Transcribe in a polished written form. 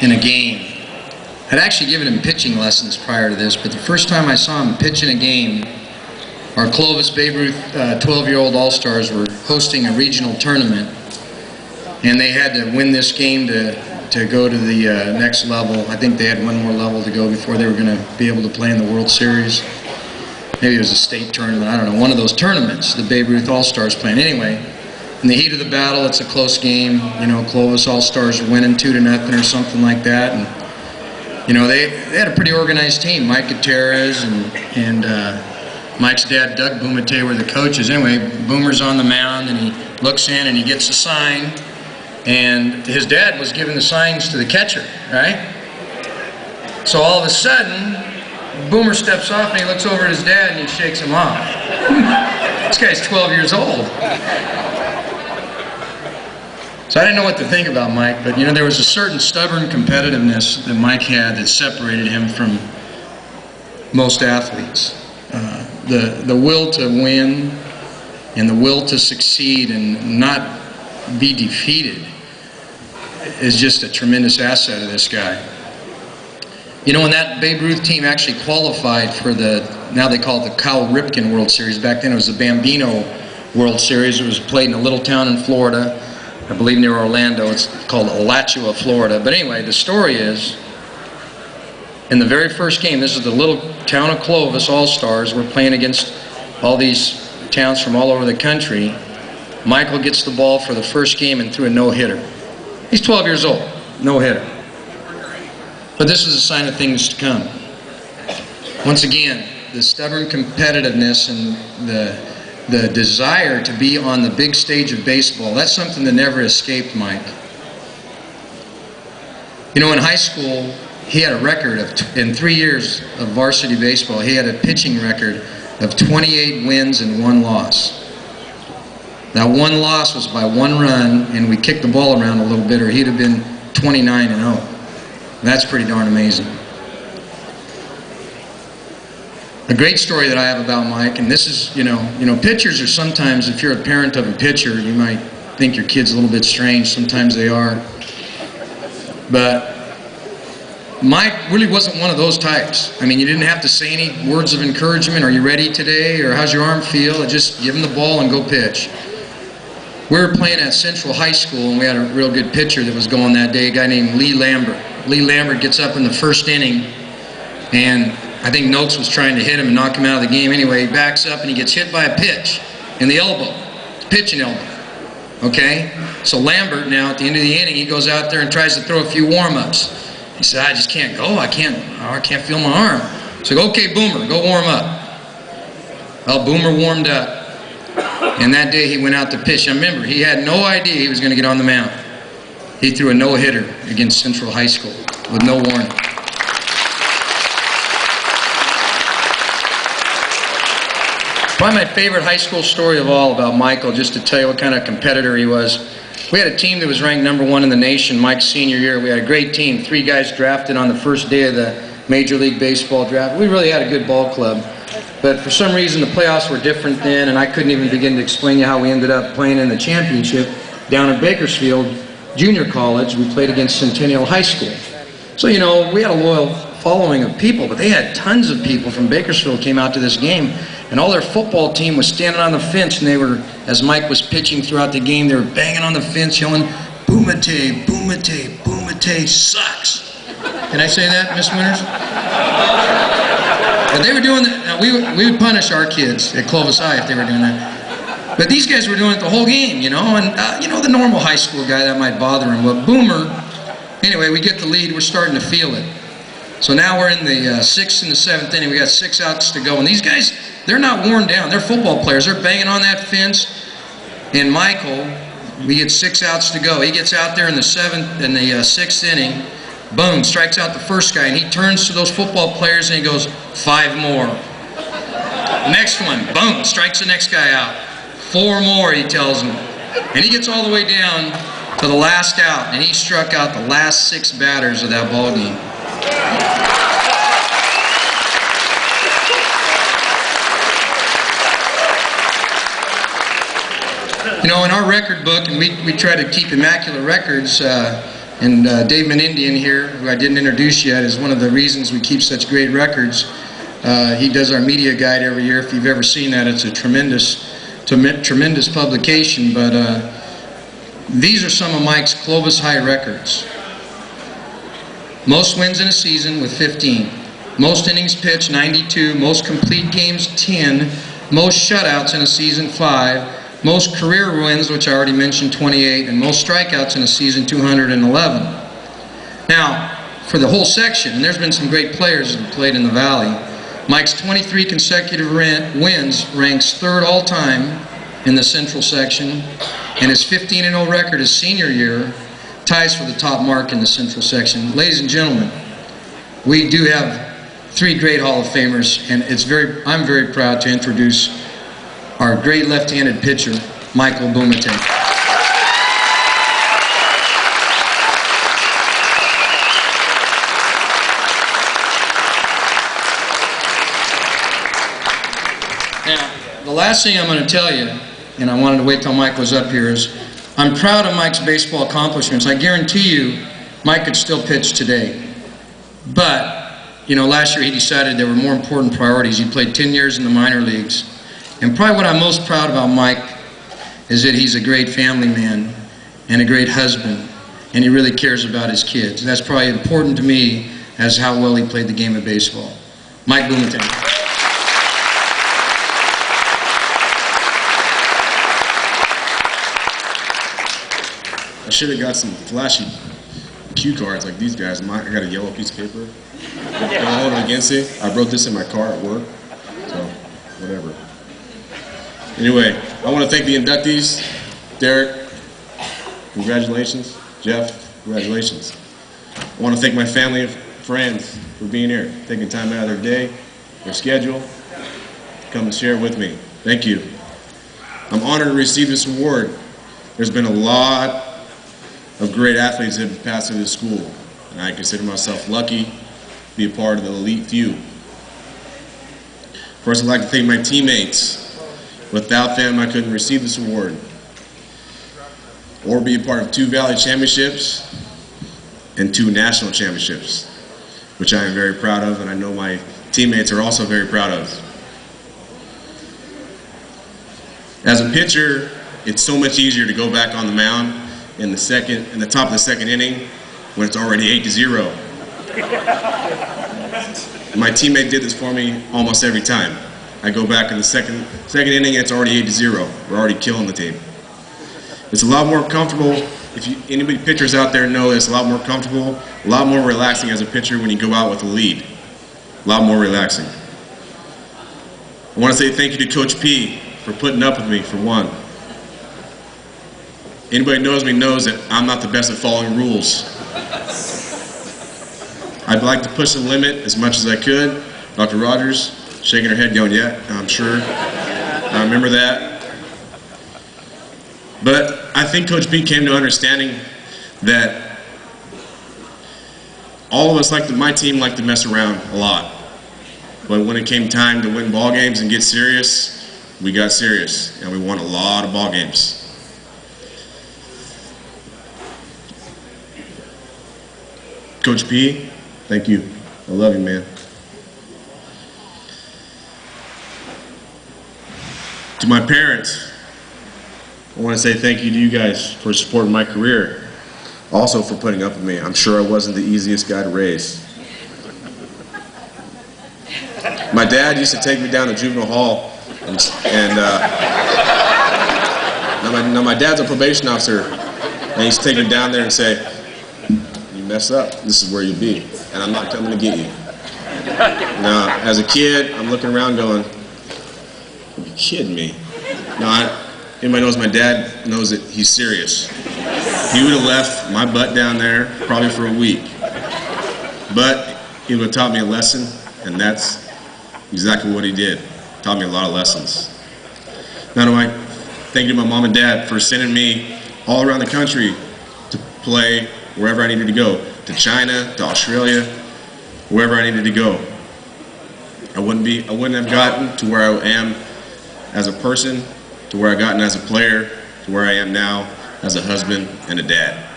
in a game. I'd actually given him pitching lessons prior to this, but the first time I saw him pitch in a game, our Clovis Babe Ruth 12-year-old All-Stars were hosting a regional tournament, and they had to win this game to go to the next level. I think they had one more level to go before they were going to be able to play in the World Series. Maybe it was a state tournament, I don't know, one of those tournaments the Babe Ruth All-Stars playing. Anyway, in the heat of the battle, it's a close game. You know, Clovis All-Stars are winning 2-0 or something like that. And, you know, they had a pretty organized team. Mike Gutierrez and Mike's dad, Doug Bumate, were the coaches. Anyway, Boomer's on the mound, and he looks in and he gets a sign. And his dad was giving the signs to the catcher, right? So all of a sudden, Boomer steps off and he looks over at his dad and he shakes him off. This guy's 12 years old. So I didn't know what to think about Mike, but you know, there was a certain stubborn competitiveness that Mike had that separated him from most athletes. The will to win and the will to succeed and not be defeated is just a tremendous asset of this guy. You know, when that Babe Ruth team actually qualified for now they call it the Cal Ripken World Series. Back then it was the Bambino World Series. It was played in a little town in Florida, I believe near Orlando. It's called Alachua, Florida. But anyway, the story is, in the very first game, this is the little town of Clovis All-Stars. We're playing against all these towns from all over the country. Michael gets the ball for the first game and threw a no-hitter. He's 12 years old, no-hitter. But this is a sign of things to come. Once again, the stubborn competitiveness and the desire to be on the big stage of baseball, that's something that never escaped Mike. You know, in high school, he had a record of, in 3 years of varsity baseball, he had a pitching record of 28 wins and 1 loss. That 1 loss was by 1 run, and we kicked the ball around a little bit, or he'd have been 29-0. That's pretty darn amazing. A great story that I have about Mike, and this is, you know, pitchers are sometimes, if you're a parent of a pitcher, you might think your kid's a little bit strange. Sometimes they are. But Mike really wasn't one of those types. I mean, you didn't have to say any words of encouragement. Are you ready today? Or how's your arm feel? Just give him the ball and go pitch. We were playing at Central High School, and we had a real good pitcher that was going that day, a guy named Lee Lambert. Lee Lambert gets up in the first inning, and I think Noakes was trying to hit him and knock him out of the game. Anyway, he backs up and he gets hit by a pitch in the elbow. It's pitching elbow. Okay? So Lambert now, at the end of the inning, he goes out there and tries to throw a few warm-ups. He said, I just can't go. I can't feel my arm. So okay, Boomer, go warm up. Well, Boomer warmed up. And that day he went out to pitch. Now remember, he had no idea he was going to get on the mound. He threw a no-hitter against Central High School with no warning. Probably my favorite high school story of all about Michael, just to tell you what kind of competitor he was. We had a team that was ranked #1 in the nation Mike's senior year. We had a great team. 3 guys drafted on the first day of the Major League Baseball draft. We really had a good ball club. But for some reason, the playoffs were different then, and I couldn't even begin to explain to you how we ended up playing in the championship down at Bakersfield Junior College. We played against Centennial High School. So, you know, we had a loyal following of people, but they had tons of people from Bakersfield came out to this game, and all their football team was standing on the fence, and they were, as Mike was pitching throughout the game, they were banging on the fence, yelling, Bumate, Bumate, Bumate sucks. Can I say that, Miss Winters? But they were doing that. Now we would punish our kids at Clovis High if they were doing that. But these guys were doing it the whole game, you know, and you know, the normal high school guy, that might bother him. But Boomer, anyway, we get the lead, we're starting to feel it. So now we're in the 6th and the 7th inning, we got 6 outs to go. And these guys, they're not worn down, they're football players, they're banging on that fence. And Michael, we get 6 outs to go. He gets out there in the 6th inning, boom, strikes out the first guy, and he turns to those football players and he goes, 5 more. Next one, boom, strikes the next guy out. 4 more, he tells them. And he gets all the way down to the last out, and he struck out the last 6 batters of that ball game. You know, in our record book, and we try to keep immaculate records, And Dave Menindian here, who I didn't introduce yet, is one of the reasons we keep such great records. He does our media guide every year. If you've ever seen that, it's a tremendous publication. But these are some of Mike's Clovis High records. Most wins in a season with 15. Most innings pitched, 92. Most complete games, 10. Most shutouts in a season, 5. Most career wins, which I already mentioned, 28. And most strikeouts in a season, 211. Now, for the whole section, and there's been some great players that have played in the Valley, Mike's 23 consecutive wins ranks 3rd all-time in the Central section, and his 15-0 record his senior year ties for the top mark in the Central section. Ladies and gentlemen, we do have 3 great Hall of Famers, and I'm very proud to introduce our great left-handed pitcher, Michael Bumatin. Now, the last thing I'm going to tell you, and I wanted to wait till Mike was up here, is I'm proud of Mike's baseball accomplishments. I guarantee you, Mike could still pitch today. But, you know, last year he decided there were more important priorities. He played 10 years in the minor leagues. And probably what I'm most proud about Mike is that he's a great family man and a great husband, and he really cares about his kids. And that's probably important to me as how well he played the game of baseball. Mike Bumatin. I should have got some flashy cue cards like these guys. I got a yellow piece of paper. Don't hold it against it. I wrote this in my car at work, so whatever. Anyway, I want to thank the inductees. Derek, congratulations. Jeff, congratulations. I want to thank my family and friends for being here, taking time out of their day, their schedule, to come and share with me. Thank you. I'm honored to receive this award. There's been a lot of great athletes that have passed through this school, and I consider myself lucky to be a part of the elite few. First, I'd like to thank my teammates. Without them, I couldn't receive this award or be a part of 2 Valley championships and 2 national championships, which I am very proud of, and I know my teammates are also very proud of. As a pitcher, it's so much easier to go back on the mound in the top of the 2nd inning when it's already 8-0. My teammate did this for me almost every time. I go back in the second inning, and it's already 8-0. We're already killing the team. It's a lot more comfortable. If anybody pitchers out there know it's a lot more comfortable, a lot more relaxing as a pitcher when you go out with a lead. A lot more relaxing. I want to say thank you to Coach P for putting up with me, for one. Anybody who knows me knows that I'm not the best at following rules. I'd like to push the limit as much as I could. Dr. Rogers, shaking her head going, yeah, I'm sure. I remember that. But I think Coach B came to understanding that all of us, my team, liked to mess around a lot. But when it came time to win ball games and get serious, we got serious, and we won a lot of ball games. Coach P, thank you. I love you, man. To my parents, I want to say thank you to you guys for supporting my career. Also for putting up with me. I'm sure I wasn't the easiest guy to raise. My dad used to take me down to juvenile hall, now my dad's a probation officer, and he used to take me down there and say, you mess up, this is where you'll be, and I'm not coming to get you. Now, as a kid, I'm looking around going, are you kidding me? No, anybody knows my dad knows that he's serious. He would have left my butt down there probably for a week. But he would have taught me a lesson, and that's exactly what he did. Taught me a lot of lessons. Not only thank you to my mom and dad for sending me all around the country to play wherever I needed to go, to China, to Australia, wherever I needed to go. I wouldn't have gotten to where I am as a person, to where I've gotten as a player, to where I am now as a husband and a dad.